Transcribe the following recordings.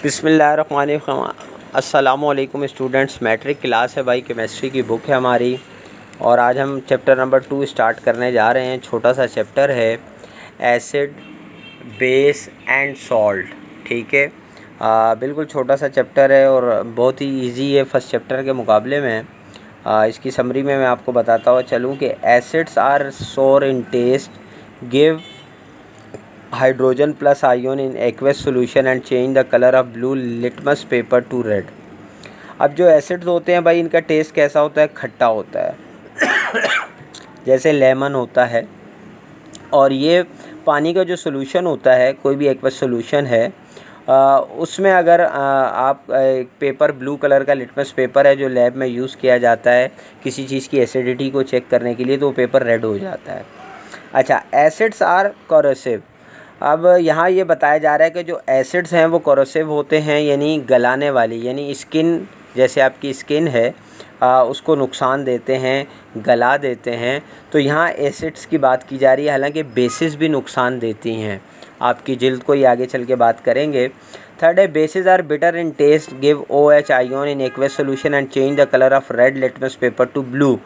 बिस्मिल्लाहिर्रहमानिर्रहीम। अस्सलामुअलैकुम students, matric class है भाई, केमिस्ट्री की बुक है हमारी और आज हम चैप्टर नंबर 2 स्टार्ट करने जा रहे हैं। छोटा सा चैप्टर है एसिड, बेस एंड सॉल्ट। ठीक है, बिल्कुल छोटा सा चैप्टर है और बहुत ही इजी है फर्स्ट चैप्टर के मुकाबले में। इसकी समरी में मैं आपको बताता हुआ चलूँ कि acids are sour in taste, give hydrogen plus ion in aqueous solution and change the color of blue litmus paper to red। अब जो एसिड्स होते हैं भाई, इनका टेस्ट कैसा होता है? खट्टा होता है जैसे लेमन होता है। और ये पानी का जो सोल्यूशन होता है, कोई भी एक्वस सोल्यूशन है, उसमें अगर आप एक पेपर ब्लू कलर का लिटमस पेपर है जो लैब में यूज़ किया जाता है किसी चीज़ की एसिडिटी को चेक करने के लिए, तो वो पेपर रेड हो जाता है। अच्छा, एसिड्स आर कोरोसिव। अब यहाँ ये बताया जा रहा है कि जो एसिड्स हैं वो कोरोसिव होते हैं, यानी गलाने वाली, यानी स्किन, जैसे आपकी स्किन है उसको नुकसान देते हैं, गला देते हैं। तो यहाँ एसिड्स की बात की जा रही है, हालांकि बेसिस भी नुकसान देती हैं आपकी जिल्द को, ये आगे चल के बात करेंगे। थर्ड है bases are bitter in taste, give OH ion in aqueous solution and change the colour of red litmus paper to blue.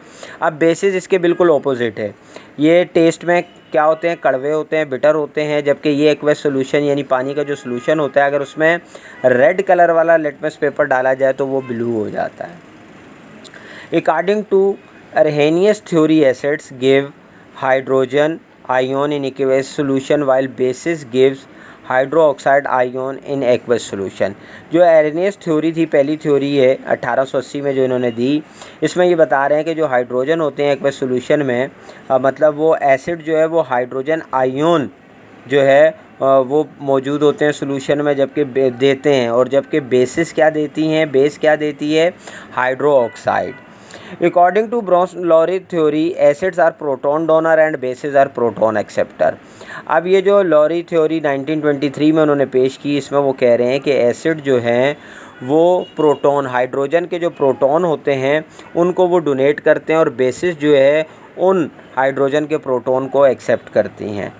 अब बेसिस इसके बिल्कुल ऑपोजिट है। ये टेस्ट में क्या होते हैं? कड़वे होते हैं, बिटर होते हैं, जबकि ये एक्वस सोल्यूशन यानी पानी का जो सोल्यूशन होता है, अगर उसमें रेड कलर वाला लिटमस पेपर डाला जाए तो वो ब्लू हो जाता है। According to Arrhenius theory, acids give hydrogen ion in aqueous solution while bases gives hydroxide ion in aqueous solution. जो अर्हेनियस थ्योरी थी, पहली थ्योरी है 1880 में जो इन्होंने दी, इसमें ये बता रहे हैं कि जो हाइड्रोजन होते हैं एक्वस सोल्यूशन में, मतलब वो एसिड जो है वो हाइड्रोजन आयोन जो है वो मौजूद होते हैं सोल्यूशन में, जबकि देते हैं, और जबकि बेसिस क्या देती हैं? बेस क्या देती है? Hydroxide. According to Brown-Lowry theory, acids are proton donor and bases are proton acceptor। अब ये जो लॉरी थ्योरी 1923 में उन्होंने पेश की, इसमें वो कह रहे हैं कि एसिड जो हैं वो प्रोटॉन, हाइड्रोजन के जो प्रोटॉन होते हैं उनको वो डोनेट करते हैं, और बेसिस जो है उन हाइड्रोजन के प्रोटॉन को एक्सेप्ट करती हैं।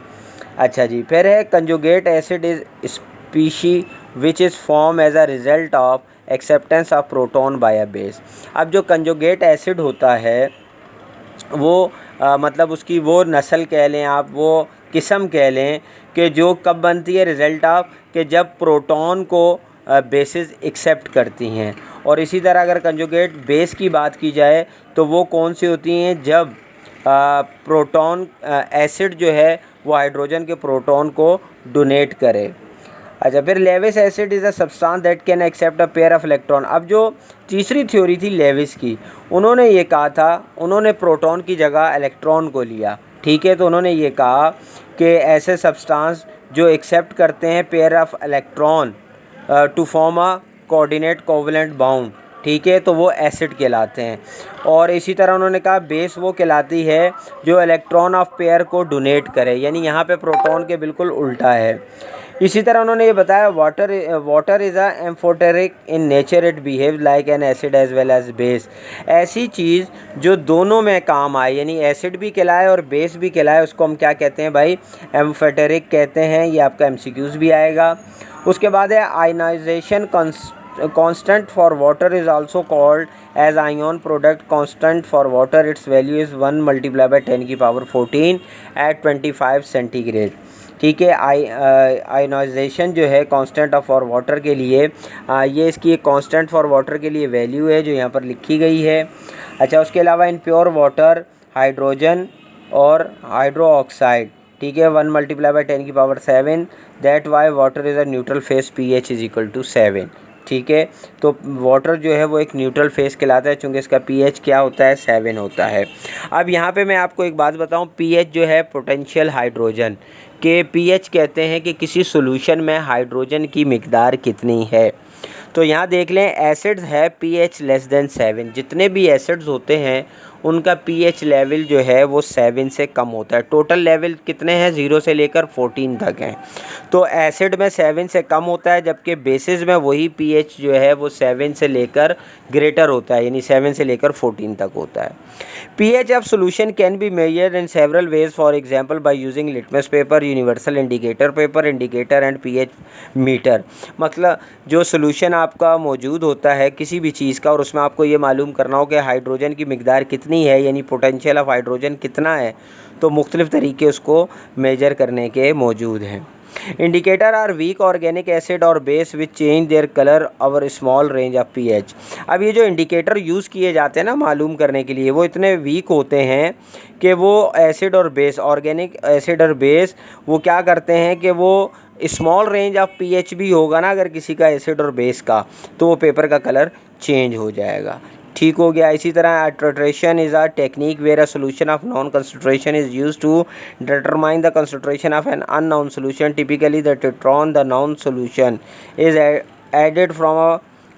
अच्छा जी, फिर है conjugate acid is species which is form as a result of acceptance of proton by a base. अब जो कंजुगेट एसिड होता है वो मतलब उसकी वो नस्ल कह लें आप, वो किस्म कह लें कि जो कब बनती है? रिज़ल्ट ऑफ, कि जब प्रोटॉन को बेसिस एक्सेप्ट करती हैं। और इसी तरह अगर कंजुगेट बेस की बात की जाए तो वो कौन सी होती हैं? जब प्रोटॉन एसिड जो है वो हाइड्रोजन के प्रोटॉन को डोनेट करे। अच्छा, फिर Lewis acid is a substance that can accept a pair of electron. अब जो तीसरी थ्योरी थी लेविस की, उन्होंने ये कहा था, उन्होंने प्रोटॉन की जगह इलेक्ट्रॉन को लिया। ठीक है, तो उन्होंने ये कहा कि ऐसे सब्सटेंस जो एक्सेप्ट करते हैं pair of electron to form a coordinate covalent bond, ठीक है, तो वो एसिड कहलाते हैं। और इसी तरह उन्होंने कहा बेस वो कहलाती है जो इलेक्ट्रॉन ऑफ पेयर को डोनेट करे, यानी यहाँ पे प्रोटॉन के बिल्कुल उल्टा है। इसी तरह उन्होंने ये बताया water is a amphoteric in nature, it behave like an acid as well as base. ऐसी चीज़ जो दोनों में काम आए, यानी एसिड भी कहलाए और बेस भी कहलाए, उसको हम क्या कहते हैं भाई? एम्फोटेरिक कहते हैं। ये आपका MCQs भी आएगा। उसके बाद है ionization constant for water is also called as ion product constant for water, its value is 1 multiplied by 10 की पावर 14 at 25 सेंटीग्रेड। ठीक है, आयनाइजेशन जो है कांस्टेंट ऑफ फॉर वाटर के लिए, ये इसकी एक कांस्टेंट फॉर वाटर के लिए वैल्यू है जो यहाँ पर लिखी गई है। अच्छा, उसके अलावा इन प्योर वाटर हाइड्रोजन और हाइड्रोक्साइड, ठीक है, 1 multiplied by 10 की power 7, that why water is a neutral phase, pH is equal to 7। ठीक है, तो वाटर जो है वो एक न्यूट्रल फेस कहलाता है, चूँकि इसका pH क्या होता है? 7 होता है। अब यहाँ पे मैं आपको एक बात बताऊँ, pH जो है पोटेंशियल हाइड्रोजन के pH कहते हैं कि किसी सॉल्यूशन में हाइड्रोजन की मिकदार कितनी है। तो यहाँ देख लें, एसिड्स है pH लेस देन 7। जितने भी एसिड्स होते हैं उनका pH लेवल जो है वो 7 से कम होता है। टोटल लेवल कितने हैं? 0 से लेकर 14 तक हैं। तो एसिड में 7 से कम होता है, जबकि बेसिस में वही pH जो है वो 7 से लेकर ग्रेटर होता है, यानी 7 से लेकर 14 तक होता है। pH of solution can be measured in several ways, for example by using litmus paper, universal indicator paper, indicator and pH meter। मतलब जो सोल्यूशन आपका मौजूद होता है किसी भी चीज़ का और उसमें आपको ये मालूम करना हो कि हाइड्रोजन की मिकदार कितनी है, यानी पोटेंशियल ऑफ हाइड्रोजन कितना है, तो मुख्तलिफ़ तरीके उसको मेजर करने के मौजूद हैं। Indicator are weak organic acid और base which change their colour over small range of pH. अब ये जो इंडिकेटर यूज़ किए जाते हैं ना मालूम करने के लिए, वो इतने वीक होते हैं कि वो एसिड और बेस, ऑर्गेनिक एसिड और बेस, वो क्या करते हैं कि वो स्मॉल रेंज ऑफ पीएच भी होगा ना अगर किसी का एसिड और बेस का, तो वो पेपर का कलर चेंज हो जाएगा। ठीक हो गया। इसी तरह titration is a technique where a solution of known concentration is used to determine the concentration of an unknown solution. Typically the titrant the known solution is added from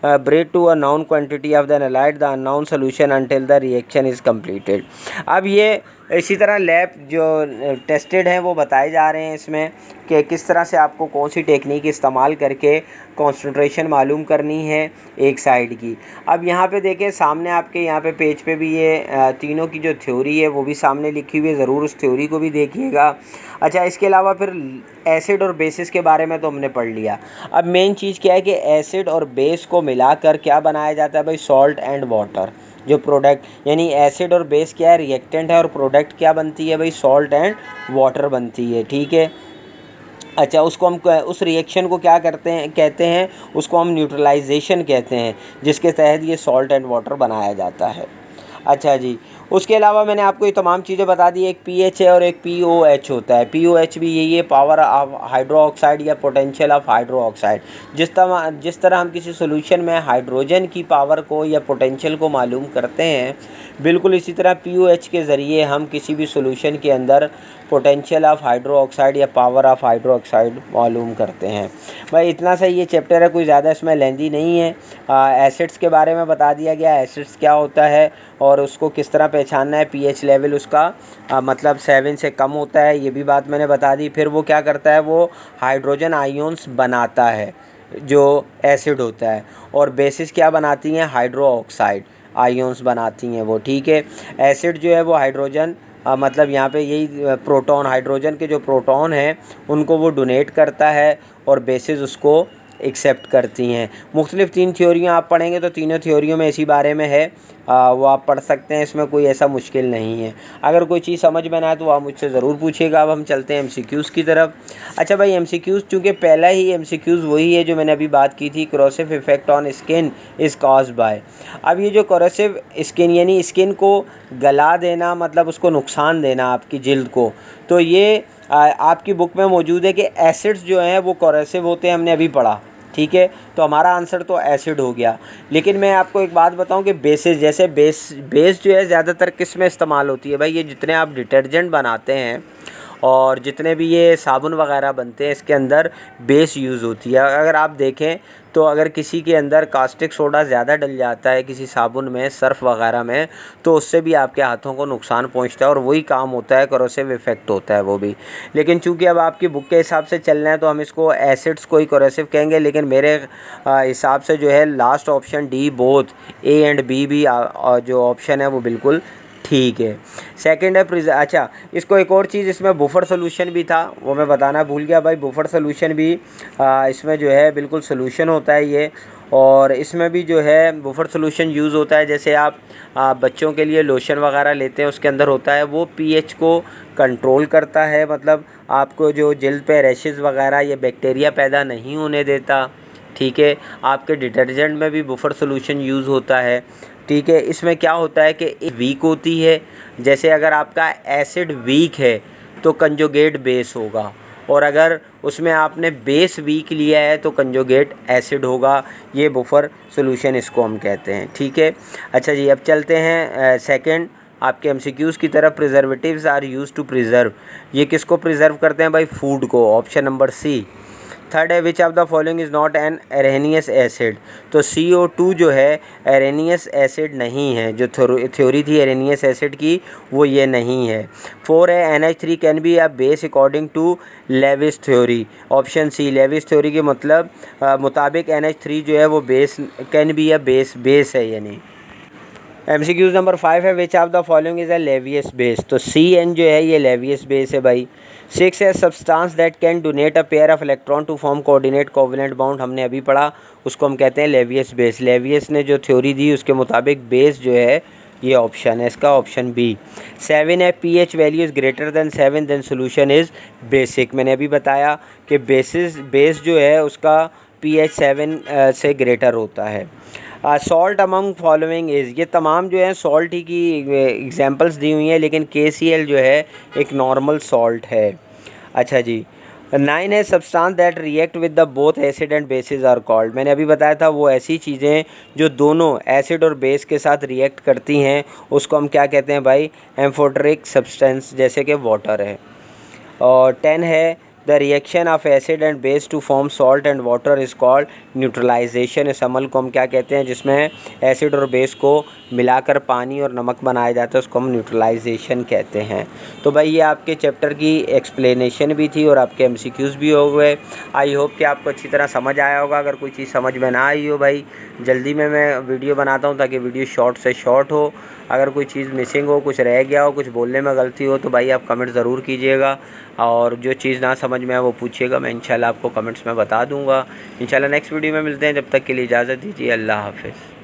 a burette to a known quantity of the analyte the unknown solution until the reaction is completed। अब ये इसी तरह lab जो tested हैं वो बताए जा रहे हैं इसमें कि किस तरह से आपको कौन सी टेक्निक इस्तेमाल करके कॉन्सेंट्रेशन मालूम करनी है एक साइड की। अब यहाँ पे देखें सामने आपके यहाँ पे पेज पे भी ये तीनों की जो थ्योरी है वो भी सामने लिखी हुई है, ज़रूर उस थ्योरी को भी देखिएगा। अच्छा, इसके अलावा फिर एसिड और बेसिस के बारे में तो हमने पढ़ लिया। अब मेन चीज़ क्या है कि एसिड और बेस को मिलाकर क्या बनाया जाता है भाई, सॉल्ट एंड वाटर। जो प्रोडक्ट यानी एसिड और बेस क्या है, रिएक्टेंट है, और प्रोडक्ट क्या बनती है भाई, सॉल्ट एंड वाटर बनती है। ठीक है। अच्छा, उसको हम उस रिएक्शन को क्या करते हैं, कहते हैं उसको हम न्यूट्रलाइजेशन कहते हैं, जिसके तहत ये सॉल्ट एंड वाटर बनाया जाता है। अच्छा जी, उसके अलावा मैंने आपको ये तमाम चीज़ें बता दी। एक पीएच है और एक पीओएच होता है। पीओएच भी यही है, पावर ऑफ हाइड्रो ऑक्साइड या पोटेंशियल ऑफ हाइड्रो ऑक्साइड। जिस तरह हम किसी सोल्यूशन में हाइड्रोजन की पावर को या पोटेंशियल को मालूम करते हैं, बिल्कुल इसी तरह पीओएच के ज़रिए हम किसी भी सोल्यूशन के अंदर पोटेंशियल ऑफ हाइड्रो ऑक्साइड या पावर ऑफ हाइड्रो ऑक्साइड मालूम करते हैं। भाई इतना सा ये चैप्टर है, कोई ज़्यादा इसमें लेंदी नहीं है। एसिड्स के बारे में बता दिया गया, एसिड्स क्या होता है और उसको किस तरह पहचानना है। पीएच लेवल उसका मतलब 7 से कम होता है, ये भी बात मैंने बता दी। फिर वो क्या करता है, वो हाइड्रोजन आयोन्स बनाता है जो एसिड होता है, और बेसिस क्या बनाती हैं, हाइड्रो ऑक्साइड आयोन्स बनाती हैं वो। ठीक है। एसिड जो है वो हाइड्रोजन मतलब यहाँ पे यही प्रोटॉन, हाइड्रोजन के जो प्रोटॉन हैं उनको वो डोनेट करता है और बेसिस उसको एक्सेप्ट करती हैं। मुख्तलिफ़ 3 थ्योरियाँ आप पढ़ेंगे तो तीनों थ्योरियों में इसी बारे में है, वो आप पढ़ सकते हैं, इसमें कोई ऐसा मुश्किल नहीं है। अगर कोई चीज़ समझ में ना आए तो आप मुझसे ज़रूर पूछिएगा। अब हम चलते हैं एमसीक्यूज़ की तरफ। अच्छा भाई, एमसीक्यूज़ चूँकि पहला ही एमसीक्यूज़ वही है जो मैंने अभी बात की थी, corrosive effect on skin is caused by. अब ये जो कोरोसिव स्किन यानी स्किन को गला देना, मतलब उसको नुकसान देना आपकी जिल्द को, तो ये आपकी बुक में मौजूद है कि एसिड्स जो हैं वो कोरोसिव होते हैं, हमने अभी पढ़ा। ठीक है, तो हमारा आंसर तो एसिड हो गया। लेकिन मैं आपको एक बात बताऊं कि बेसिस, जैसे बेस जो है ज़्यादातर किस में इस्तेमाल होती है भाई, ये जितने आप डिटर्जेंट बनाते हैं और जितने भी ये साबुन वगैरह बनते हैं इसके अंदर बेस यूज़ होती है। अगर आप देखें तो अगर किसी के अंदर कास्टिक सोडा ज़्यादा डल जाता है किसी साबुन में, सर्फ़ वगैरह में, तो उससे भी आपके हाथों को नुकसान पहुंचता है और वही काम होता है, कोरोसिव इफ़ेक्ट होता है वो भी। लेकिन चूंकि अब आपकी बुक के हिसाब से चल रहे हैं तो हम इसको एसिड्स को ही कोरोसिव कहेंगे। लेकिन मेरे हिसाब से जो है last option D, both A and B भी जो ऑप्शन है वो बिल्कुल ठीक है। सेकंड है अच्छा, इसको एक और चीज़, इसमें बुफर सोल्यूशन भी था, वो मैं बताना भूल गया भाई। बुफर सोल्यूशन भी इसमें जो है बिल्कुल सोल्यूशन होता है ये, और इसमें भी जो है बुफर सोल्यूशन यूज़ होता है। जैसे आप बच्चों के लिए लोशन वगैरह लेते हैं, उसके अंदर होता है, वो पीएच को कंट्रोल करता है, मतलब आपको जो जिल्द पे रैशेज़ वगैरह या बैक्टीरिया पैदा नहीं होने देता। ठीक है। आपके डिटर्जेंट में भी बुफर सोल्यूशन यूज़ होता है। ठीक है। इसमें क्या होता है कि वीक होती है, जैसे अगर आपका एसिड वीक है तो कंजुगेट बेस होगा, और अगर उसमें आपने बेस वीक लिया है तो कंजुगेट एसिड होगा। ये बुफर सोल्यूशन इसको हम कहते हैं। ठीक है। अच्छा जी, अब चलते हैं सेकंड आपके एमसीक्यूज़ की तरफ। Preservatives are used to preserve, ये किसको प्रिजर्व करते हैं भाई, फूड को। Option number C. थर्ड है which of the following is not an Arrhenius acid, तो CO2 जो है एरेनियस एसिड नहीं है। जो थ्योरी थी एरेनियस एसिड की वो ये नहीं है। 4 है NH3 can be a base according to Lewis theory. Option C, Lewis theory के मतलब मुताबिक NH3 जो है वो base can be a base है, यानी MCQs नंबर 5 है, which of the following is a Lewis base. तो CN जो है ये लेवियस बेस है भाई। 6 है, substance that can donate a pair of electron to form coordinate covalent bond, हमने अभी पढ़ा, उसको हम कहते हैं लेवियस बेस। लेवियस ने जो थ्योरी दी उसके मुताबिक बेस जो है ये ऑप्शन है इसका, ऑप्शन बी। 7 है, pH value is greater than 7 then solution is basic. मैंने अभी बताया कि बेस जो है उसका pH 7 से ग्रेटर होता है। सॉल्ट अमंग फॉलोइंग इज़, ये तमाम जो है सॉल्ट ही की एग्जांपल्स दी हुई हैं, लेकिन KCl जो है एक नॉर्मल सॉल्ट है। अच्छा जी। 9 है, substance that react with the both acid and bases are called. मैंने अभी बताया था वो ऐसी चीज़ें जो दोनों एसिड और बेस के साथ रिएक्ट करती हैं उसको हम क्या कहते हैं भाई, एम्फोटेरिक सब्सटेंस, जैसे कि वाटर है। और 10 है, the reaction of acid and base to form salt and water is called neutralization. इस अमल को हम क्या कहते हैं, जिसमें एसिड और बेस को मिलाकर पानी और नमक बनाया जाता है, उसको हम न्यूट्रलाइजेशन कहते हैं। तो भाई ये आपके चैप्टर की एक्सप्लेनेशन भी थी और आपके MCQs भी हो गए। आई होप कि आपको अच्छी तरह समझ आया होगा। अगर कोई चीज़ समझ में ना आई हो भाई, जल्दी में मैं वीडियो बनाता हूँ ताकि वीडियो शॉर्ट से शॉर्ट हो। अगर कोई चीज़ मिसिंग हो, कुछ रह गया हो, कुछ बोलने में गलती हो, तो भाई आप कमेंट ज़रूर कीजिएगा और जो चीज़ ना समझ में आए वो पूछिएगा, मैं इंशाल्लाह आपको कमेंट्स में बता दूंगा। इंशाल्लाह नेक्स्ट वीडियो में मिलते हैं, जब तक के लिए इजाज़त दीजिए, अल्लाह हाफ़िज़।